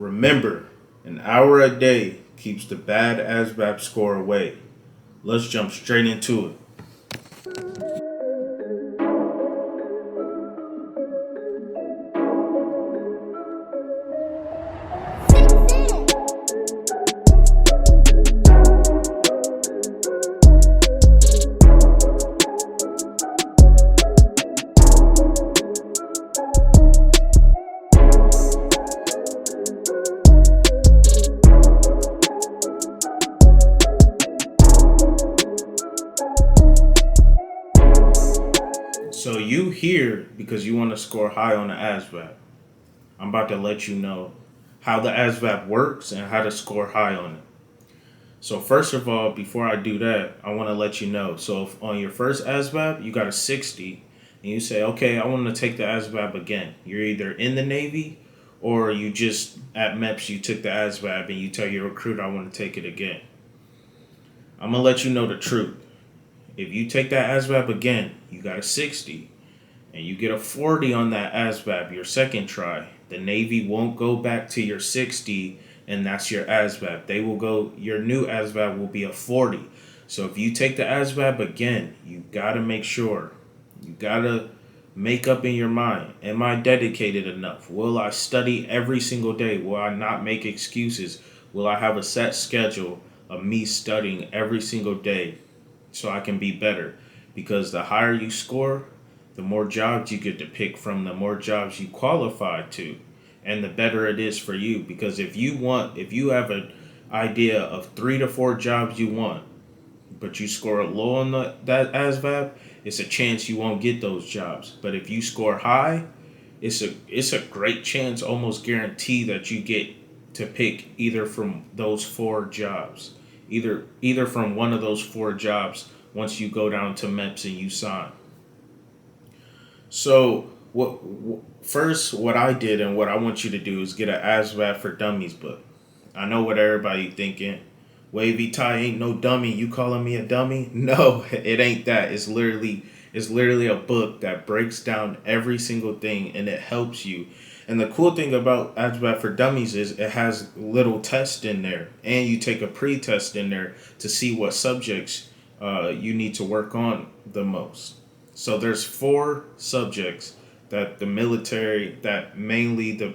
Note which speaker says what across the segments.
Speaker 1: Remember, an hour a day keeps the bad ASVAB score away. Let's jump straight into it. So you here because you want to score high on the ASVAB. I'm about to let you know how the ASVAB works and how to score high on it. So first of all, before I do that, I want to let you know. So if on your first ASVAB, you got a 60, and you say, okay, I want to take the ASVAB again. You're either in the Navy or you just, at MEPS, you took the ASVAB and you tell your recruiter, I want to take it again. I'm going to let you know the truth. If you take that ASVAB again, you got a 60, and you get a 40 on that ASVAB your second try, the Navy won't go back to your 60, and that's your ASVAB. They will go, your new ASVAB will be a 40. So if you take the ASVAB again, you got to make sure, you got to make up in your mind, am I dedicated enough? Will I study every single day? Will I not make excuses? Will I have a set schedule of me studying every single day so I can be better? Because the higher you score, the more jobs you get to pick from, the more jobs you qualify to, and the better it is for you. Because if you have an idea of 3 to 4 jobs you want, but you score low on that ASVAB, it's a chance you won't get those jobs. But if you score high, it's a great chance, almost guarantee, that you get to pick either from those 4 jobs, either from one of those 4 jobs once you go down to MEPS and you sign. So what I did and what I want you to do is get an ASVAB for Dummies book. I know what everybody thinking. Wavy Ty ain't no dummy. You calling me a dummy? No, it ain't that. It's literally a book that breaks down every single thing and it helps you. And the cool thing about ASVAB for Dummies is it has little tests in there, and you take a pre-test in there to see what subjects you need to work on the most. So there's 4 subjects that the military, that mainly the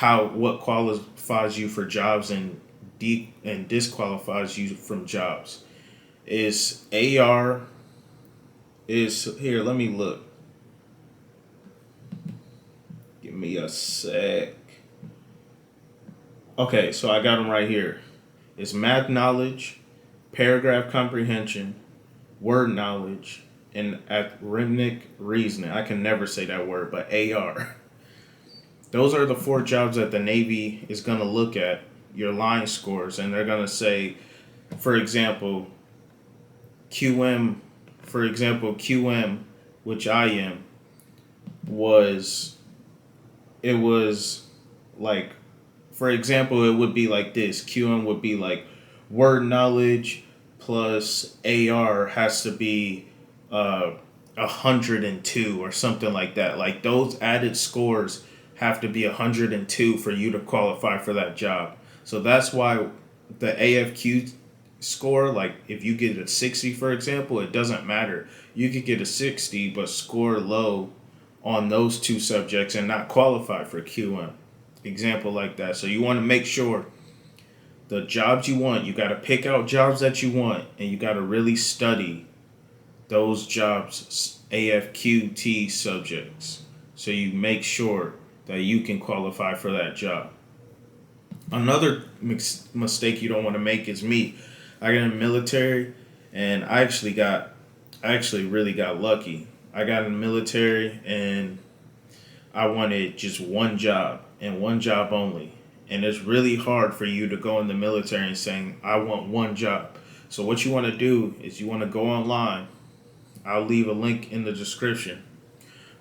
Speaker 1: what qualifies you for jobs and disqualifies you from jobs is AR. Is here, let me look. Give me a sec. Okay, so I got them right here. It's math knowledge, paragraph comprehension, word knowledge, and arithmetic reasoning. I can never say that word, but AR. Those are the 4 jobs that the Navy is going to look at your line scores, and they're going to say, for example, QM, which I am, it was like, for example, it would be like this. QM would be like word knowledge plus AR has to be 102 or something like that. Like those added scores have to be 102 for you to qualify for that job. So that's why the AFQ score, like if you get a 60, for example, it doesn't matter. You could get a 60 but score low on those 2 subjects and not qualify for QM. Example like that. So you want to make sure the jobs you want, you got to pick out jobs that you want, and you got to really study those jobs, AFQT subjects, so you make sure that you can qualify for that job. Another mistake you don't want to make is me. I got in the military, and I actually really got lucky. I got in the military, and I wanted just one job and one job only. And it's really hard for you to go in the military and saying, I want one job. So what you want to do is you want to go online. I'll leave a link in the description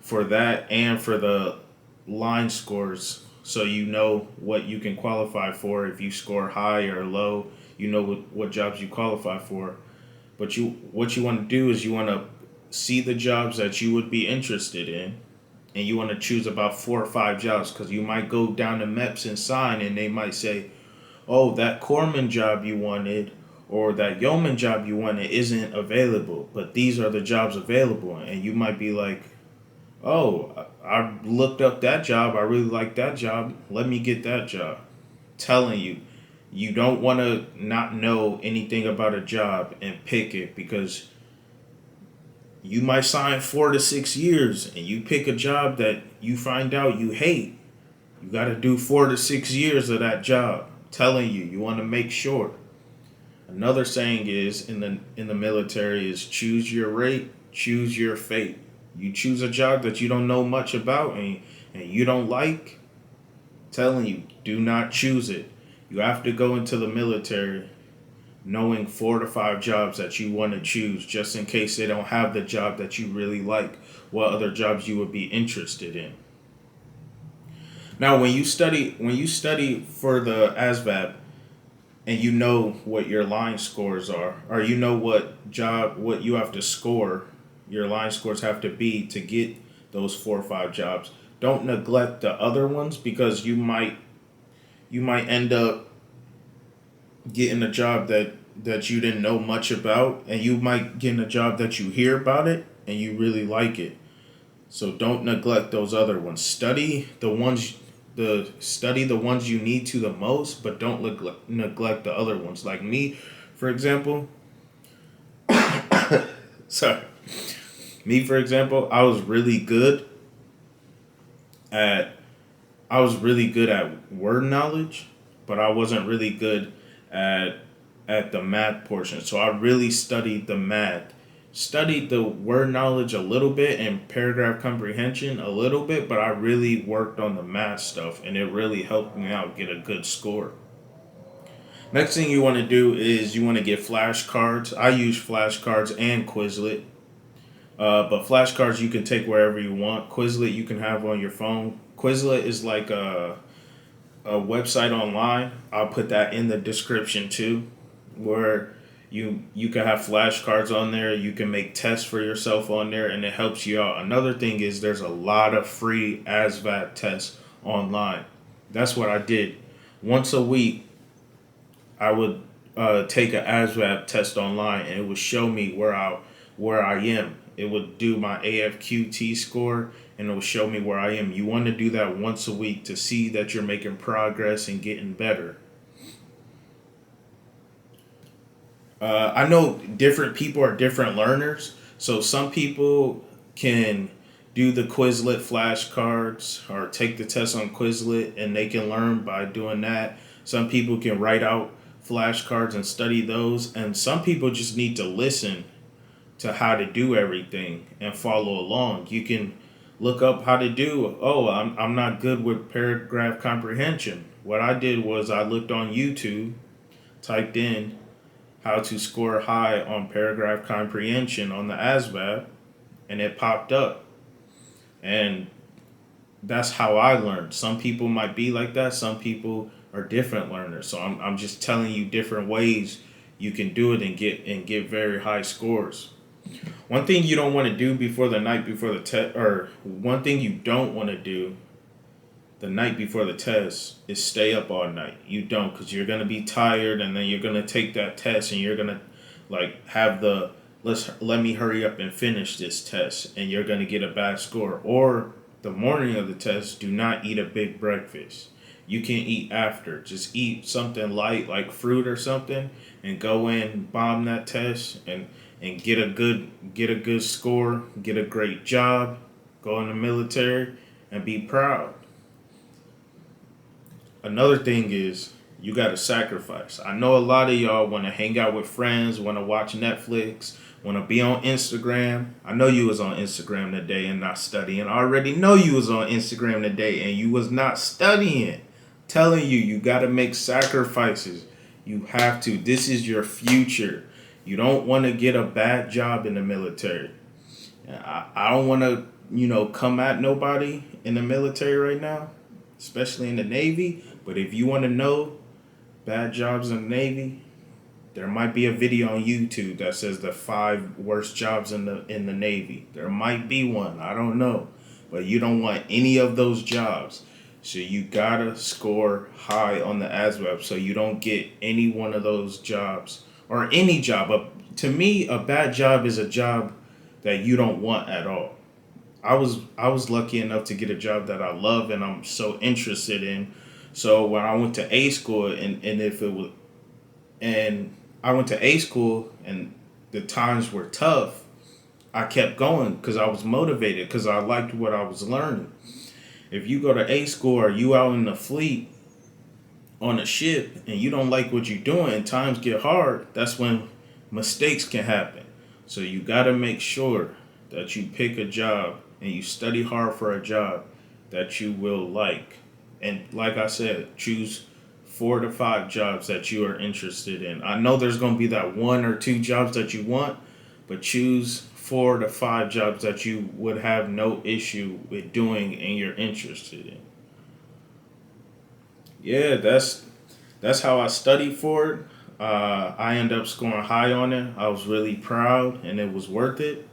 Speaker 1: for that and for the line scores, so you know what you can qualify for. If you score high or low, you know what jobs you qualify for. But what you want to do is you want to see the jobs that you would be interested in, and you want to choose about 4 or 5 jobs, because you might go down to MEPS and sign, and they might say, oh, that corpsman job you wanted or that yeoman job you wanted isn't available, but these are the jobs available. And you might be like, oh, I looked up that job. I really like that job. Let me get that job. Telling you, you don't want to not know anything about a job and pick it, because you might sign 4 to 6 years and you pick a job that you find out you hate. You got to do 4 to 6 years of that job. Telling you, you want to make sure. Another saying is in the military is choose your rate, choose your fate. You choose a job that you don't know much about and you don't like. Telling you, do not choose it. You have to go into the military knowing 4 to 5 jobs that you want to choose, just in case they don't have the job that you really like. What other jobs you would be interested in. Now, when you study for the ASVAB, and you know what your line scores are, or you know what you have to score, your line scores have to be to get those 4 or 5 jobs. Don't neglect the other ones, because you might end up getting a job that you didn't know much about, and you might get a job that you hear about it and you really like it. So don't neglect those other ones. Study the ones you need to the most, but don't neglect the other ones. Like me, for example. Sorry. Me, for example, I was really good at word knowledge, but I wasn't really good at the math portion. So I really studied the math. Studied the word knowledge a little bit and paragraph comprehension a little bit, but I really worked on the math stuff, and it really helped me out get a good score. Next thing you want to do is you want to get flashcards. I use flashcards and Quizlet. But flashcards you can take wherever you want. Quizlet you can have on your phone. Quizlet is like a website online. I'll put that in the description too, where you can have flashcards on there. You can make tests for yourself on there, and it helps you out. Another thing is there's a lot of free ASVAB tests online. That's what I did. Once a week, I would take an ASVAB test online, and it would show me where I am. It would do my AFQT score, and it will show me where I am. You want to do that once a week to see that you're making progress and getting better. I know different people are different learners. So some people can do the Quizlet flashcards or take the test on Quizlet, and they can learn by doing that. Some people can write out flashcards and study those. And some people just need to listen to how to do everything and follow along. You can look up how to do, I'm not good with paragraph comprehension. What I did was I looked on YouTube, typed in how to score high on paragraph comprehension on the ASVAB, and it popped up. And that's how I learned. Some people might be like that. Some people are different learners. So I'm just telling you different ways you can do it and get very high scores. One thing you don't want to do before the night before the test, or one thing you don't want to do the night before the test is stay up all night. You don't, because you're going to be tired, and then you're going to take that test, and you're going to have the let me hurry up and finish this test, and you're going to get a bad score. Or the morning of the test, do not eat a big breakfast. You can eat after. Just eat something light like fruit or something, and go in, bomb that test, and get a good score, get a great job, go in the military, and be proud. Another thing is you got to sacrifice. I know a lot of y'all want to hang out with friends, want to watch Netflix, want to be on Instagram. I know you was on Instagram today and not studying. I already know you was on Instagram today and you was not studying. Telling you got to make sacrifices. You have to. This is your future. You don't want to get a bad job in the military. I don't want to, come at nobody in the military right now, especially in the Navy. But if you want to know bad jobs in the Navy, there might be a video on YouTube that says the 5 worst jobs in the Navy. There might be one. I don't know. but you don't want any of those jobs. So you gotta score high on the ASVAB so you don't get any one of those jobs or any job. To me, a bad job is a job that you don't want at all. I was lucky enough to get a job that I love and I'm so interested in. So when I went to A school and if it was and I went to A school and the times were tough, I kept going because I was motivated because I liked what I was learning. If you go to A school or you out in the fleet on a ship and you don't like what you're doing and times get hard, that's when mistakes can happen. So you got to make sure that you pick a job and you study hard for a job that you will like. And like I said, choose 4 to 5 jobs that you are interested in. I know there's going to be that 1 or 2 jobs that you want, but choose 4 to 5 jobs that you would have no issue with doing and you're interested in. Yeah, that's how I studied for it. I ended up scoring high on it. I was really proud, and it was worth it.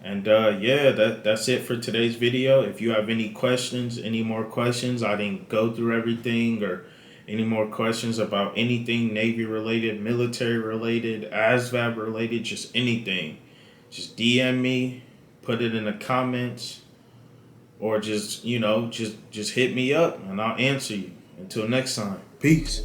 Speaker 1: And yeah, that's it for today's video. If you have any more questions, I didn't go through everything, or any more questions about anything Navy related, military related, ASVAB related, just anything, just DM me, put it in the comments, or just hit me up and I'll answer you. Until next time, peace.